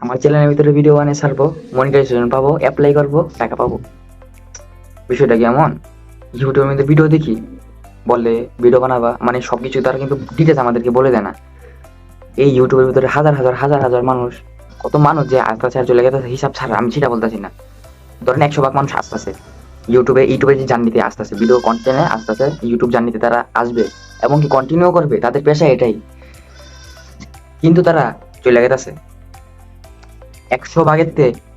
আমার চ্যানেলের ভিতরে ভিডিও বানিয়ে ছাড়বো, মনিটাইজেশন পাবো, অ্যাপ্লাই করবো, টাকা পাবো। বিষয়টা কি এমন? ইউটিউবের মধ্যে ভিডিও দেখি, বলে ভিডিও বানাবা, মানে সবকিছু তারা কিন্তু ডিটেলস আমাদেরকে বলে দেয় না। এই ইউটিউবের ভিতরে হাজার হাজার হাজার হাজার মানুষ, কত মানুষ যে আজকাল চলে গেছে হিসাব ছাড়া, আমি সেটা বলতেছি না। ধরেন 100 ভাগ মানুষ আসতেছে ইউটিউবে যে জার্নিতে আসতেছে, ভিডিও কন্টেন্টে আসতেছে, ইউটিউব জার্নিতে তারা আসবে এবং কি কন্টিনিউ করবে, তাদের পেশা এটাই। কিন্তু তারা চলে গেছে 100 ভাগের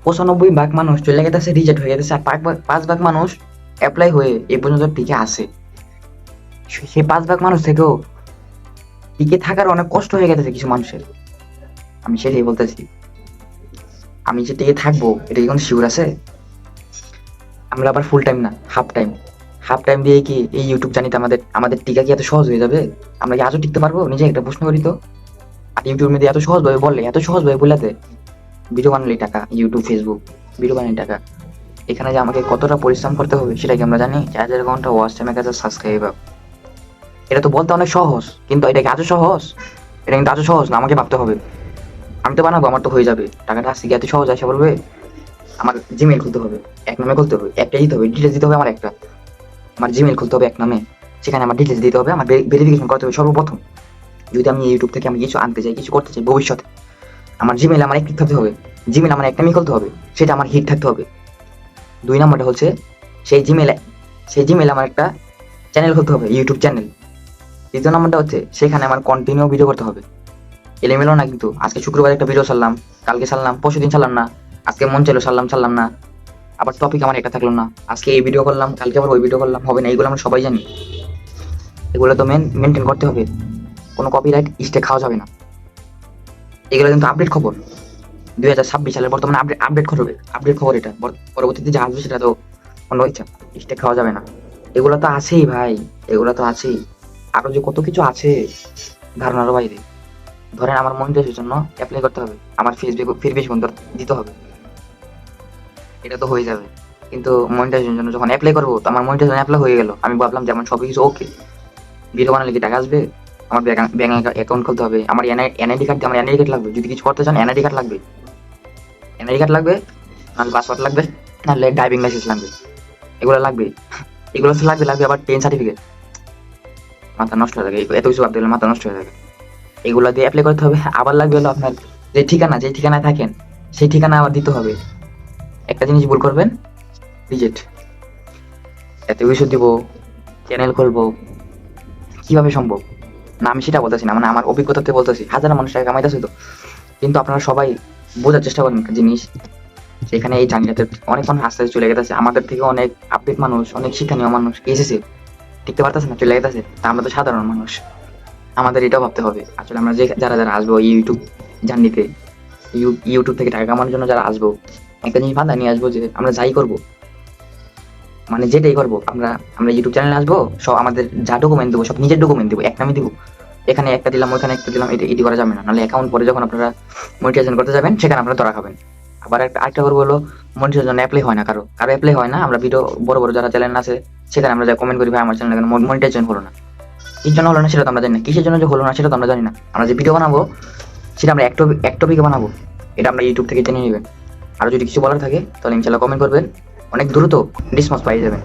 95 ভাগ মানুষ চলে গেছে, রিজেক্ট হয়ে গেছে, আর 5 ভাগ মানুষ অ্যাপ্লাই হয়ে এই পর্যন্ত টিকে আছে। সেই 5 ভাগ মানুষ থেকেও টিকে থাকার অনেক কষ্ট হয়ে গেছে কিছু মানুষের। আমি সেটাই বলতেছি, আমি যে টিকে থাকবো এটা কি কোনো শিওর আছে? আমরা আবার ফুল টাইম না, হাফ টাইম। হাফ টাইম দিয়ে কি এই ইউটিউব জানিতে আমাদের আমাদের টিকা কি এত সহজ হয়ে যাবে? আমরা কি আজও টিকতে পারবো? নিজে একটা প্রশ্ন করি তো। আর ইউটিউব মধ্যে এত সহজ ভাবে বললে, এত সহজ ভাবে বলাতে ভিডিও বানালে টাকা, ইউটিউব ফেসবুক ভিডিও বানালে টাকা। এখানে যে আমাকে কতটা পরিশ্রম করতে হবে সেটা কি আমরা জানি? 1000 ঘন্টা ওয়াচ টাইমের কাছে সাবস্ক্রাইবার, এটা তো বলতে অনেক সহজ, কিন্তু এটা কি আজও সহজ? এটা কিন্তু আজও সহজ না, আমাকে ভাবতে হবে। আমি তো বানাবো, আমার তো হয়ে যাবে, টাকাটা আসছে কি এত সহজ আসে বলবে? আমার জিমেল খুলতে হবে, এক নামে খুলতে হবে, একটা দিতে হবে, ডিটেলস দিতে হবে আমার একটা। আমার জিমেল খুলতে হবে এক নামে, সেখানে আমার ডিটেলস দিতে হবে, আমার ভেরিফিকেশন করতে হবে সর্বপ্রথম। যদি আমি ইউটিউব থেকে আমি কিছু আনতে চাই, কিছু করতে চাই ভবিষ্যতে, আমার জিমেল আমার একটি থাকতে হবে, জিমেল আমার একটা নামে খুলতে হবে, সেটা আমার হিট থাকতে হবে। 2 নম্বরটা হচ্ছে সেই জিমেলে আমার একটা চ্যানেল খুলতে হবে, ইউটিউব চ্যানেল। 3য় নম্বরটা হচ্ছে সেখানে আমার কন্টিনিউ ভিডিও করতে হবে, এলোমেলো না। কিন্তু আজকে শুক্রবার একটা ভিডিও ছাড়লাম, কালকে ছাড়লাম, পরশুদিন ছাড়লাম না, আজকে মন চাইলো ছাড়লাম না, আবার টপিক আমার একটা থাকলো না, আজকে এই ভিডিও করলাম, কালকে আবার ওই ভিডিও করলাম, হবে না। এগুলো আমরা সবাই জানি, এগুলো তো মেনটেন করতে হবে। কোনো কপিরাইট স্ট্রাইক খাওয়া যাবে না। এগুলো কিন্তু আপডেট খবর, 2026 সালের বর্তমানে আপডেট খবর এটা। পরবর্তীতে যা আসবে সেটা তো অন্য ইচ্ছা, স্ট্রাইক খাওয়া যাবে না। এগুলো তো আছেই ভাই, এগুলো তো আছেই, আরো যে কত কিছু আছে ধারণার বাইরে। ধরেন আমার মনিটাইজের জন্য অ্যাপ্লাই করতে হবে, আমার ভেরিফিকেশন দিতে হবে, এটা তো হয়ে যাবে। কিন্তু মনিটাইজেশনের জন্য যখন অ্যাপ্লাই করবো, তো আমার মনিটাইজেশন অ্যাপ্লাই হয়ে গেল, আমি ভাবলাম যেমন সব কিছু ওকে, ভিডিও বানালে কি টাকা আসবে? আমার ব্যাংক অ্যাকাউন্ট খুলতে হবে, আমার এনআইডি কার্ড দিয়ে, আমার এনআইডি কার্ড লাগবে, যদি কিছু করতে চান এনআইডি কার্ড লাগবে, এনআইডি কার্ড লাগবে, নাহলে পাসওয়ার্ড লাগবে, নাহলে ড্রাইভিং লাইসেন্স লাগবে, এগুলো লাগবে। এগুলো তো লাগবে আবার 10 সার্টিফিকেট। মাথা নষ্ট হয়ে থাকে, এত কিছু ভাবতে গেলে মাথা নষ্ট হয়ে থাকে। এগুলো দিয়ে অ্যাপ্লাই করতে হবে, আবার লাগবে হলো আপনার যে ঠিকানায় থাকেন সেই ঠিকানা আবার দিতে হবে। একটা জিনিস ভুল করবেন, রিজেক্ট। এত কিছু দিব, চ্যানেল খুলবো, কিভাবে সম্ভব? না আমি সেটা বলতেছি না, মানে আমার অভিজ্ঞতাতে বলতেছি, হাজার মানুষ টাকা কামাইতেছে তো। কিন্তু আপনারা সবাই বোঝার চেষ্টা করেন একটা জিনিস, সেখানে এই জায়গাতে অনেক মানুষ আস্তে আস্তে চলে গেছে, আমাদের থেকে অনেক আপডেট মানুষ, অনেক শিক্ষণীয় মানুষ এসেছে, টিকতে পারতেছে না, চলে গেছে। তা আমরা তো সাধারণ মানুষ, আমাদের এটাও ভাবতে হবে। আসলে আমরা যে যারা যারা আসবো এই ইউটিউব জার্নিতে, ইউটিউব থেকে টাকা কামানোর জন্য যারা আসবো, একটা জিনিস মাথায় নিয়ে আসবো যে আমরা যাই করবো, মানে যেটাই করবো, আমরা আমরা ইউটিউব চ্যানেলে আসবো, সব আমাদের যা ডকুমেন্ট দেবো সব নিজের ডকুমেন্ট দেবো, এক নামে দেবো। এখানে একটা দিলাম, ওইখানে একটা দিলাম, এটা এটি করা যাবে না, নাহলে অ্যাকাউন্ট পরে যখন আপনারা মনিটাইজেশন করতে যাবেন সেখানে আপনারা ধরা খাবেন। আবার আরেকটা করবো হলো, মনিটাইজেশন অ্যাপ্লাই হয় না, কারো অ্যাপ্লাই হয় না, আমরা ভিডিও বড় বড় যারা চ্যানেল আছে সেখানে আমরা যা কমেন্ট করি, ভাই আমার চ্যানেল মনিটাইজেশন হলো না, কি জন্য হলো না সেটা তো আমরা জানি না, কিসের জন্য যে হলো না সেটা তো আমরা জানি না। আমরা যে ভিডিও বানাবো সেটা আমরা এক টপিকে বানাবো, এটা আমরা ইউটিউব থেকে জেনে নেবেন। আর যদি কিছু বলার থাকে তাহলে ইনশাল্লাহ কমেন্ট করবেন, অনেক দ্রুত রেসপন্স পাই যাবেন।